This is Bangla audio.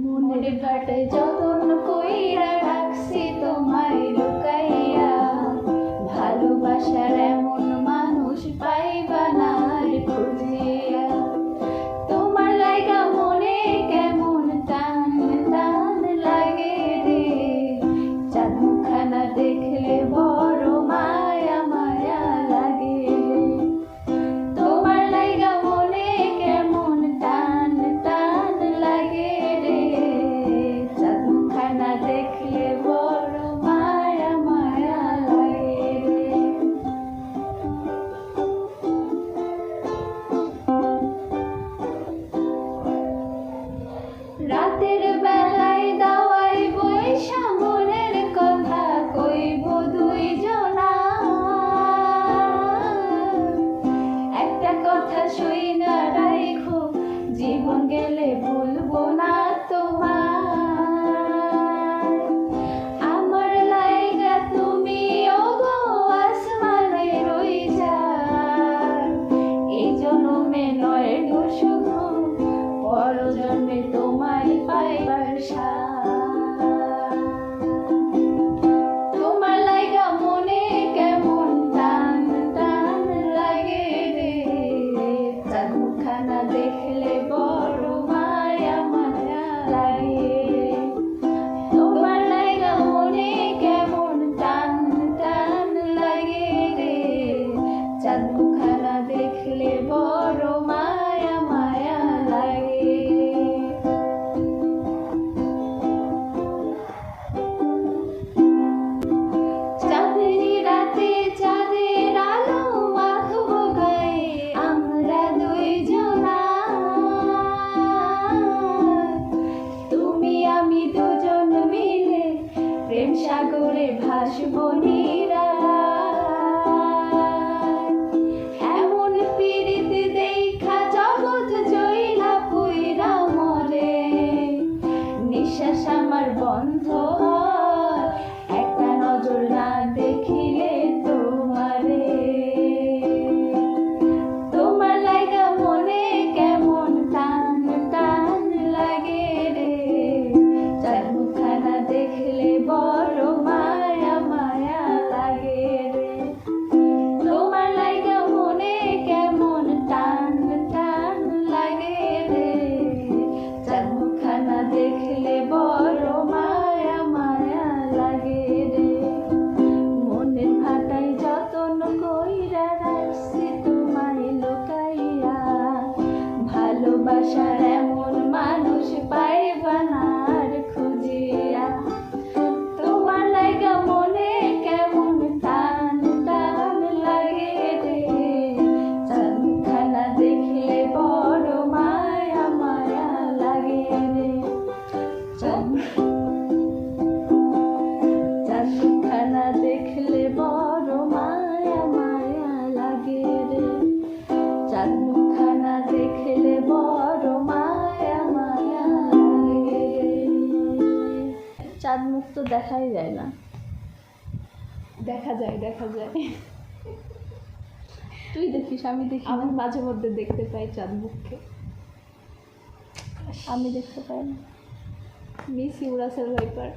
মনের ঘাটে যতন কইরা রাখছি তোমায় লুকাইয়া, ভালোবাসার এমন মানুষ পাইবা না রে খুঁজিয়া। তোমার লাইগা মনে কেমন টান টান লাগে রে, চাঁদ মুখখানা দেখলে বড় মায়া মায়া লাগে রে। তোমার লাইগা মনে কেমন টান টান লাগে রে, চাঁদ মুখখানা দেখলে বড় মায়া মায়া লাগে রে। রাতের বেলায় দাওয়াই বইসা মনের কথা কইব দুইজনা, একটা কথা শুইনা রাইখো জীবন গেলে ভুলবো না তোমার। আমার লাইগা তুমি ওগো আসমানে রইছা, এই জন্মে নয় গো শুধু পর জন্মে তোমায় পাইবার সাথ। তোমার লাইগা মনে কেমন টান টান লাগে রে, চাঁদ মুখখানা দেখলে বড় মায়া মায়া লাগে রে। তোমার লাইগা মনে কেমন টান টান লাগে রে, চাঁদ মুখখানা দেখলে বড় মায়া মায়া লাগে রে। চাঁদেরি রাতে চাঁদের আলো মাখবো গায়ে আমরা দুইজনা, তুমি আমি দুজন মিলে প্রেম সাগরে ভাসবো নিরালায়। এমন পীড়িত দেখা জগৎ জইলা পুইরা মরে, নিঃশ্বাস আমার বন্ধ হয় একটা নজর না দেখিলে তোমারে। তোমার লাইগা মনে কেমন টান টান লাগে রে, চাঁদ মুখখানা দেখলে বড় মায়া মায়া লাগে রে। তোমার লাইগা মনে কেমন টান টান লাগে রে, চাঁদ মুখখানা দেখলে বড় মায়া মায়া লাগে রে। মনের ভাটায় যতন কইরা রাখছি তোমায় লুকাইয়া, ভালোবাসার এমন মানুষ পাইবা না আর খুঁজিয়া। তোমার লাইগা মনে কেমন টান টান লাগে রে, চাঁদ মুখখানা দেখলে বড় মায়া মায়া লাগে রে। চাঁদ মুখখানা দেখলে বড় মায়া মায়া লাগে রে, চাঁদ মুখখানা দেখলে বড় মায়া মায়া লাগে রে। চাঁদ মুখ তো দেখাই যায় না। দেখা যায় দেখা যায়, তুই দেখিস, আমি দেখি না। আমি মাঝে মধ্যে দেখতে পাই চাঁদ মুখকে। আমি দেখতে পাই না। Miss you Russell viper.